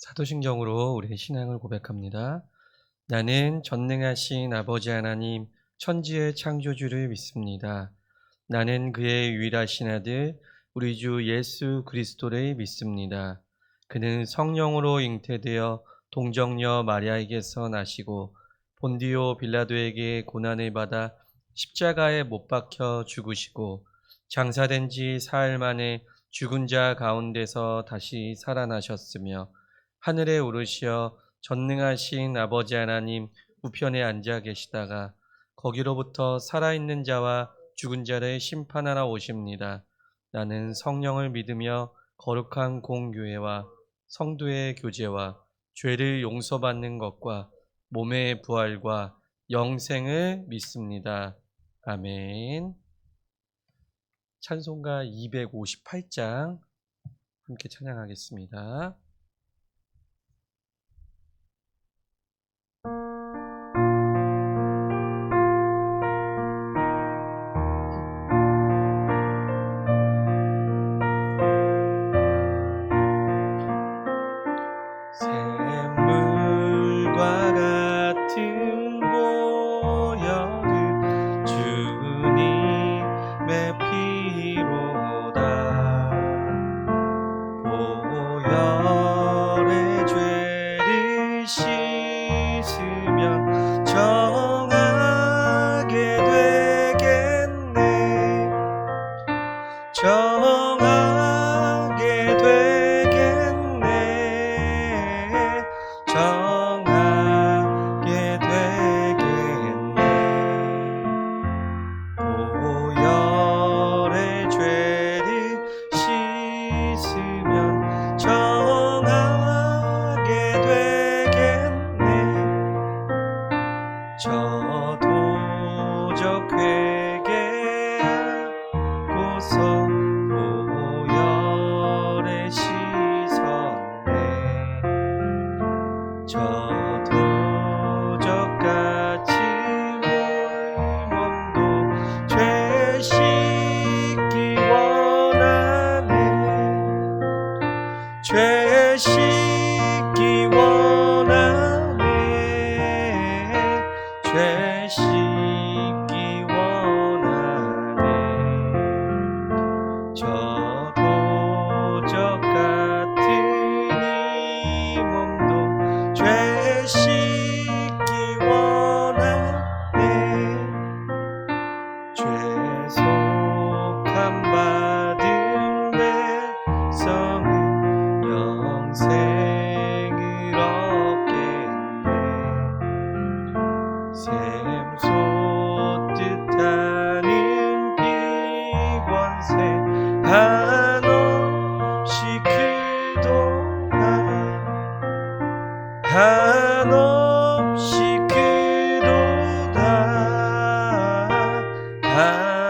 사도신경으로 우리의 신앙을 고백합니다. 나는 전능하신 아버지 하나님 천지의 창조주를 믿습니다. 나는 그의 유일하신 아들 우리 주 예수 그리스도를 믿습니다. 그는 성령으로 잉태되어 동정녀 마리아에게서 나시고 본디오 빌라도에게 고난을 받아 십자가에 못 박혀 죽으시고 장사된 지 사흘 만에 죽은 자 가운데서 다시 살아나셨으며 하늘에 오르시어 전능하신 아버지 하나님 우편에 앉아 계시다가 거기로부터 살아있는 자와 죽은 자를 심판하러 오십니다. 나는 성령을 믿으며 거룩한 공교회와 성도의 교제와 죄를 용서받는 것과 몸의 부활과 영생을 믿습니다. 아멘. 찬송가 258장 함께 찬양하겠습니다. 샘물과 같은 보혈은 주님의 피로다. 보혈의 죄를 씻으면 정하게 되겠네. 정하게 되겠네. 정하게 되겠네. 보혈의 죄를 씻으면 정하게 되겠네. 저도적 회개하고서 보혈에 씻었네. 저도적 같이 몸도 죄 씻기 원하네. 죄 씻기 원하네. 죄 씻기 원하네. 저도적 같은 이 몸도 죄 씻기 원하네. 죄속함 받은 백성은 영생을 얻겠네. 샘솟듯 하는 피권세 한없이 크도다. 한없이 크도다.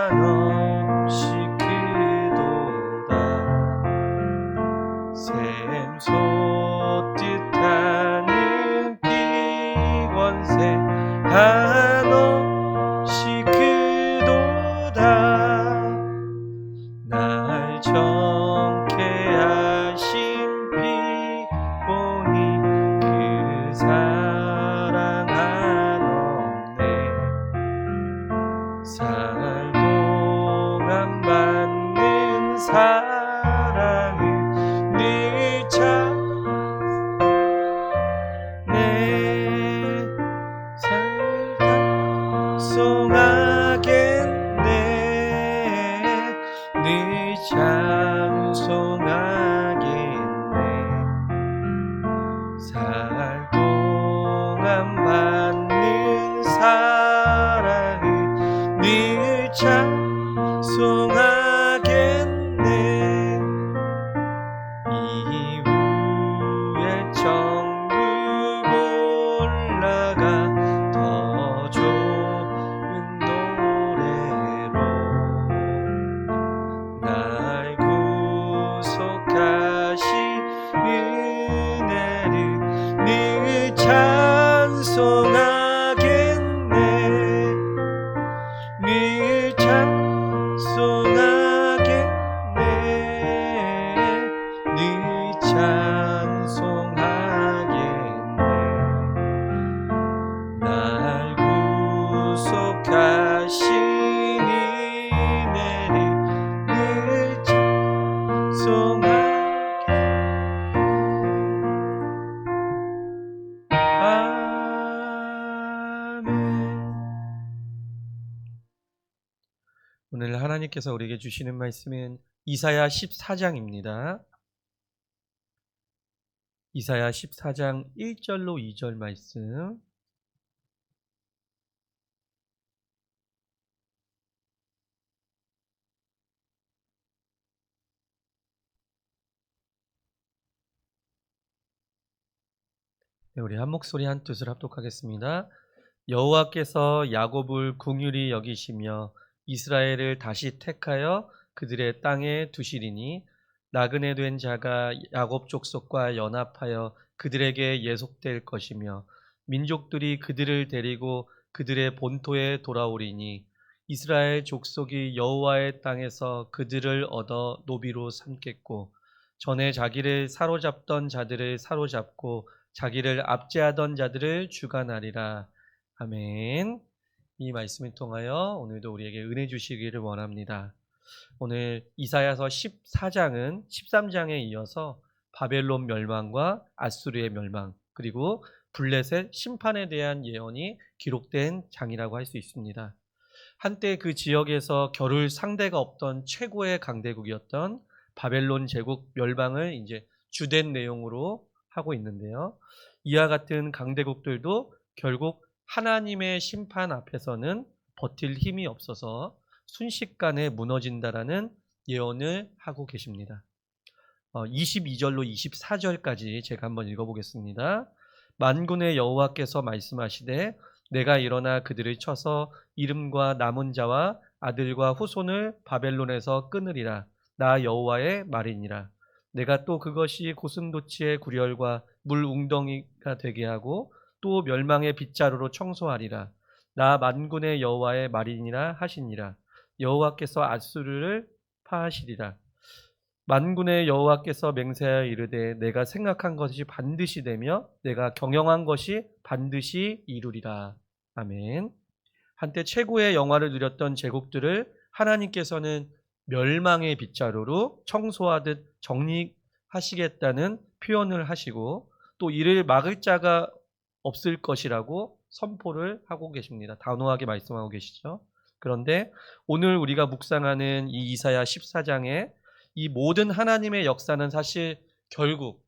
한없이 크도다. 샘솟듯 하는 피권세 한없이 크도다. 날 정케 하신 피 보니 그 사랑 한없네. 살 동안 받는 사랑은 늘 찾네. 살다 송하겠네. 늘 찬송하겠네. 살 동안 받는 사랑을 늘 찬송하겠네. 이후에 천국 올라가 더 좋은 노래로 날 구속하신 은혜를 늘 찬송하겠네. 늘 찬송하겠네. 늘 찬송하겠네. 하나님께서 우리에게 주시는 말씀은 이사야 14장입니다. 이사야 14장 1절로 2절 말씀. 네, 우리 한 목소리 한 뜻을 합독하겠습니다. 여호와께서 야곱을 긍휼히 여기시며 이스라엘을 다시 택하여 그들의 땅에 두시리니 나그네 된 자가 야곱 족속과 연합하여 그들에게 예속될 것이며 민족들이 그들을 데리고 그들의 본토에 돌아오리니 이스라엘 족속이 여호와의 땅에서 그들을 얻어 노비로 삼겠고 전에 자기를 사로잡던 자들을 사로잡고 자기를 압제하던 자들을 주관하리라. 아멘. 이 말씀을 통하여 오늘도 우리에게 은혜 주시기를 원합니다. 오늘 이사야서 14장은 13장에 이어서 바벨론 멸망과 아수르의 멸망 그리고 블레셋 심판에 대한 예언이 기록된 장이라고 할 수 있습니다. 한때 그 지역에서 겨룰 상대가 없던 최고의 강대국이었던 바벨론 제국 멸망을 이제 주된 내용으로 하고 있는데요. 이와 같은 강대국들도 결국 하나님의 심판 앞에서는 버틸 힘이 없어서 순식간에 무너진다라는 예언을 하고 계십니다. 22절로 24절까지 제가 한번 읽어보겠습니다. 만군의 여호와께서 말씀하시되 내가 일어나 그들을 쳐서 이름과 남은 자와 아들과 후손을 바벨론에서 끊으리라. 나 여호와의 말이니라. 내가 또 그것이 고슴도치의 구렬과 물 웅덩이가 되게 하고 또 멸망의 빗자루로 청소하리라. 나 만군의 여호와의 말이니라 하시니라. 여호와께서 아수르를 파하시리라. 만군의 여호와께서 맹세하여 이르되 내가 생각한 것이 반드시 되며 내가 경영한 것이 반드시 이루리라. 아멘. 한때 최고의 영화를 누렸던 제국들을 하나님께서는 멸망의 빗자루로 청소하듯 정리하시겠다는 표현을 하시고 또 이를 막을 자가 없을 것이라고 선포를 하고 계십니다. 단호하게 말씀하고 계시죠. 그런데 오늘 우리가 묵상하는 이 이사야 14장에 이 모든 하나님의 역사는 사실 결국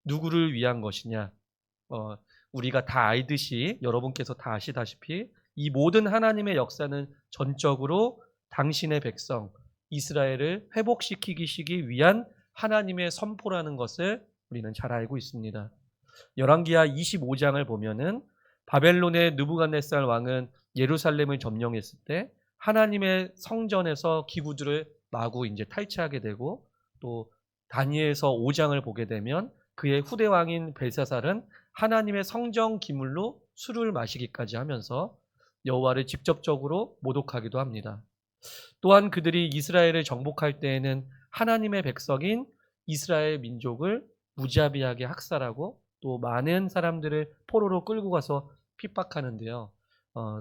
누구를 위한 것이냐? 우리가 다 알듯이 여러분께서 다 아시다시피 이 모든 하나님의 역사는 전적으로 당신의 백성 이스라엘을 회복시키기 위한 하나님의 선포라는 것을 우리는 잘 알고 있습니다. 열왕기하 25장을 보면은 바벨론의 느부갓네살 왕은 예루살렘을 점령했을 때 하나님의 성전에서 기구들을 마구 이제 탈취하게 되고 또 다니엘서 5장을 보게 되면 그의 후대 왕인 벨사살은 하나님의 성전 기물로 술을 마시기까지 하면서 여호와를 직접적으로 모독하기도 합니다. 또한 그들이 이스라엘을 정복할 때에는 하나님의 백성인 이스라엘 민족을 무자비하게 학살하고 또 많은 사람들을 포로로 끌고 가서 핍박하는데요.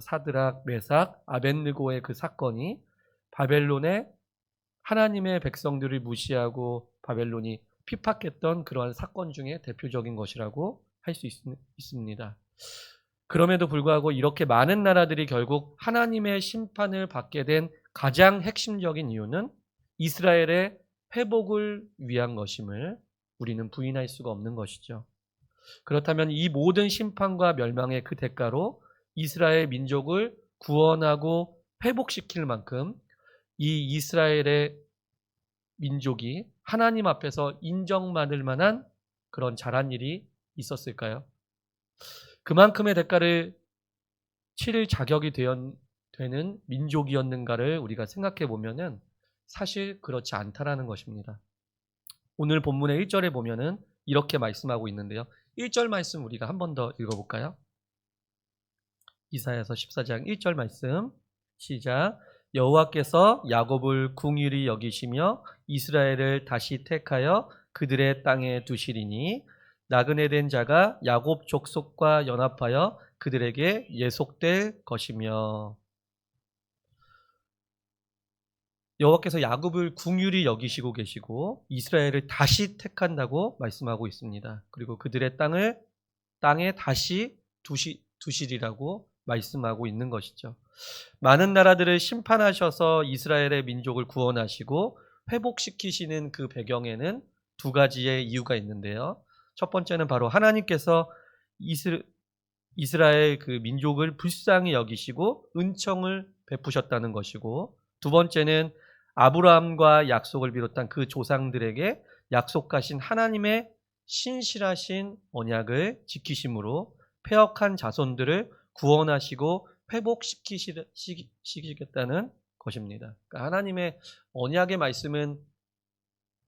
사드락, 메삭, 아벳느고의 그 사건이 바벨론의 하나님의 백성들을 무시하고 바벨론이 핍박했던 그러한 사건 중에 대표적인 것이라고 할 수 있습니다. 그럼에도 불구하고 이렇게 많은 나라들이 결국 하나님의 심판을 받게 된 가장 핵심적인 이유는 이스라엘의 회복을 위한 것임을 우리는 부인할 수가 없는 것이죠. 그렇다면 이 모든 심판과 멸망의 그 대가로 이스라엘 민족을 구원하고 회복시킬 만큼 이 이스라엘의 민족이 하나님 앞에서 인정받을 만한 그런 잘한 일이 있었을까요? 그만큼의 대가를 치를 자격이 되는 민족이었는가를 우리가 생각해 보면은 사실 그렇지 않다라는 것입니다. 오늘 본문의 1절에 보면은 이렇게 말씀하고 있는데요. 1절 말씀 우리가 한 번 더 읽어볼까요? 이사야서 14장 1절 말씀 시작. 여호와께서 야곱을 긍휼히 여기시며 이스라엘을 다시 택하여 그들의 땅에 두시리니 나그네 된 자가 야곱 족속과 연합하여 그들에게 예속될 것이며. 여호와께서 야곱을 긍휼히 여기시고 계시고 이스라엘을 다시 택한다고 말씀하고 있습니다. 그리고 그들의 땅에 다시 두시리라고 말씀하고 있는 것이죠. 많은 나라들을 심판하셔서 이스라엘의 민족을 구원하시고 회복시키시는 그 배경에는 두 가지의 이유가 있는데요. 첫 번째는 바로 하나님께서 이스라엘 그 민족을 불쌍히 여기시고 은총을 베푸셨다는 것이고, 두 번째는 아브라함과 약속을 비롯한 그 조상들에게 약속하신 하나님의 신실하신 언약을 지키심으로 패역한 자손들을 구원하시고 회복시키시겠다는 것입니다. 그러니까 하나님의 언약의 말씀은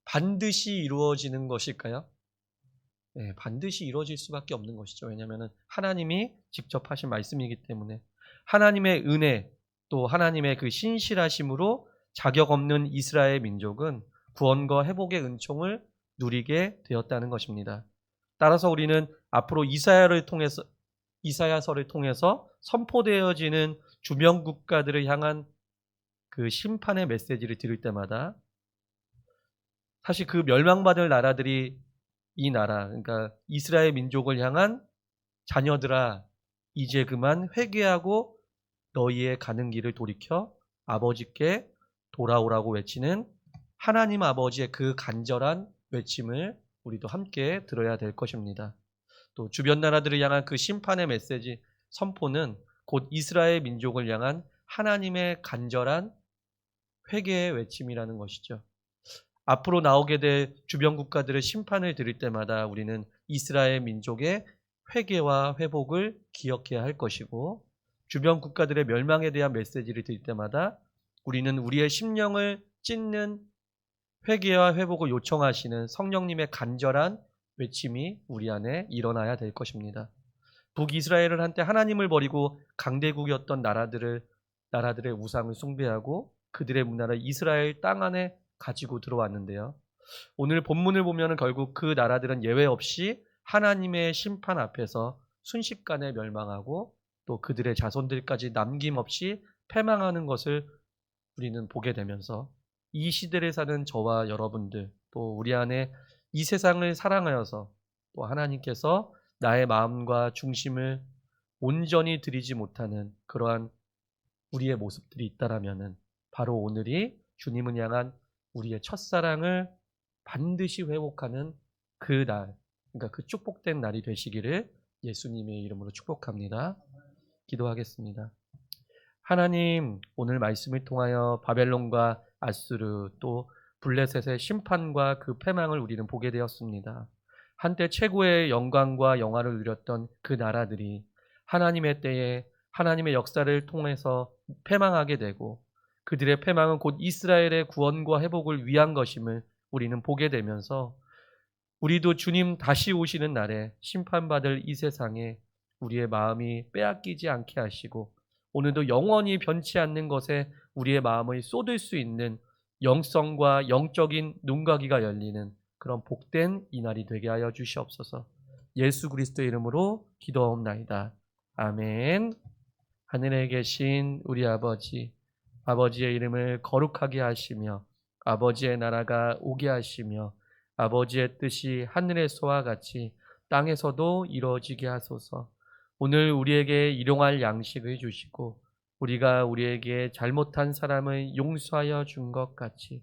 반드시 이루어지는 것일까요? 네, 반드시 이루어질 수밖에 없는 것이죠. 왜냐하면 하나님이 직접 하신 말씀이기 때문에, 하나님의 은혜 또 하나님의 그 신실하심으로 자격 없는 이스라엘 민족은 구원과 회복의 은총을 누리게 되었다는 것입니다. 따라서 우리는 앞으로 이사야서를 통해서 선포되어지는 주변 국가들을 향한 그 심판의 메시지를 들을 때마다 사실 그 멸망받을 나라들이 이 나라, 그러니까 이스라엘 민족을 향한 자녀들아, 이제 그만 회개하고 너희의 가는 길을 돌이켜 아버지께 돌아오라고 외치는 하나님 아버지의 그 간절한 외침을 우리도 함께 들어야 될 것입니다. 또 주변 나라들을 향한 그 심판의 메시지 선포는 곧 이스라엘 민족을 향한 하나님의 간절한 회개의 외침이라는 것이죠. 앞으로 나오게 될 주변 국가들의 심판을 들을 때마다 우리는 이스라엘 민족의 회개와 회복을 기억해야 할 것이고, 주변 국가들의 멸망에 대한 메시지를 들을 때마다 우리는 우리의 심령을 찢는 회개와 회복을 요청하시는 성령님의 간절한 외침이 우리 안에 일어나야 될 것입니다. 북이스라엘은 한때 하나님을 버리고 강대국이었던 나라들의 우상을 숭배하고 그들의 문화를 이스라엘 땅 안에 가지고 들어왔는데요. 오늘 본문을 보면 결국 그 나라들은 예외 없이 하나님의 심판 앞에서 순식간에 멸망하고 또 그들의 자손들까지 남김없이 패망하는 것을 우리는 보게 되면서, 이 시대를 사는 저와 여러분들, 또 우리 안에 이 세상을 사랑하여서 또 하나님께서 나의 마음과 중심을 온전히 드리지 못하는 그러한 우리의 모습들이 있다라면은 바로 오늘이 주님을 향한 우리의 첫사랑을 반드시 회복하는 그 날, 그러니까 그 축복된 날이 되시기를 예수님의 이름으로 축복합니다. 기도하겠습니다. 하나님, 오늘 말씀을 통하여 바벨론과 아수르 또 블레셋의 심판과 그 패망을 우리는 보게 되었습니다. 한때 최고의 영광과 영화를 누렸던 그 나라들이 하나님의 때에 하나님의 역사를 통해서 패망하게 되고, 그들의 패망은 곧 이스라엘의 구원과 회복을 위한 것임을 우리는 보게 되면서, 우리도 주님 다시 오시는 날에 심판받을 이 세상에 우리의 마음이 빼앗기지 않게 하시고, 오늘도 영원히 변치 않는 것에 우리의 마음을 쏟을 수 있는 영성과 영적인 눈가기가 열리는 그런 복된 이날이 되게 하여 주시옵소서. 예수 그리스도의 이름으로 기도하옵나이다. 아멘. 하늘에 계신 우리 아버지, 아버지의 이름을 거룩하게 하시며 아버지의 나라가 오게 하시며 아버지의 뜻이 하늘에서와 같이 땅에서도 이루어지게 하소서. 오늘 우리에게 일용할 양식을 주시고 우리가 우리에게 잘못한 사람을 용서하여 준 것 같이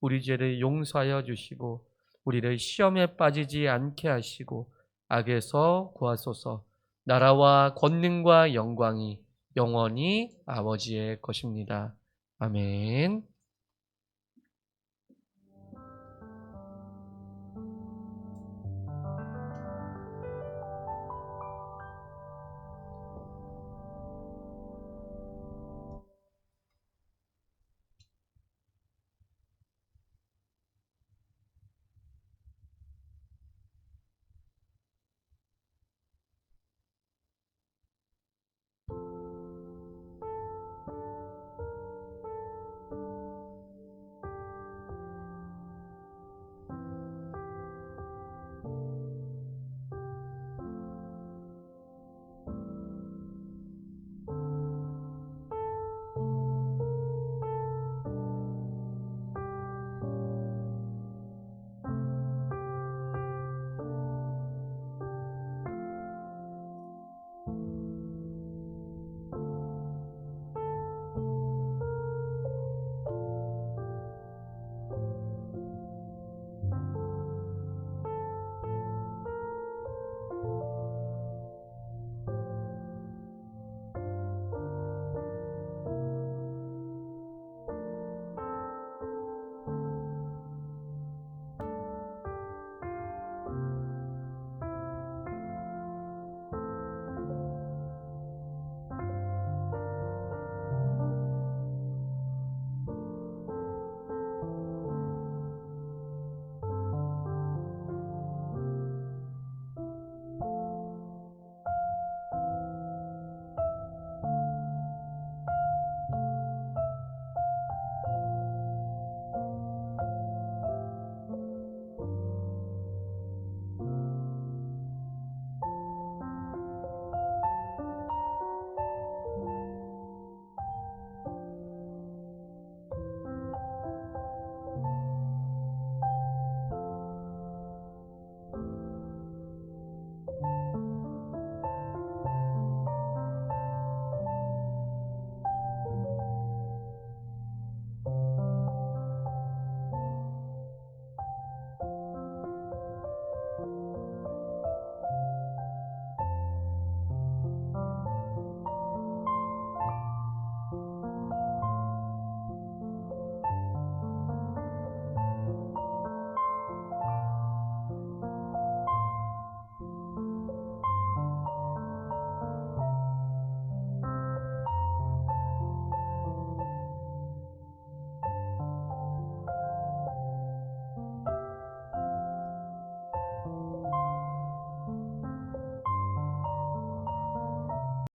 우리 죄를 용서하여 주시고 우리를 시험에 빠지지 않게 하시고 악에서 구하소서. 나라와 권능과 영광이 영원히 아버지의 것입니다. 아멘.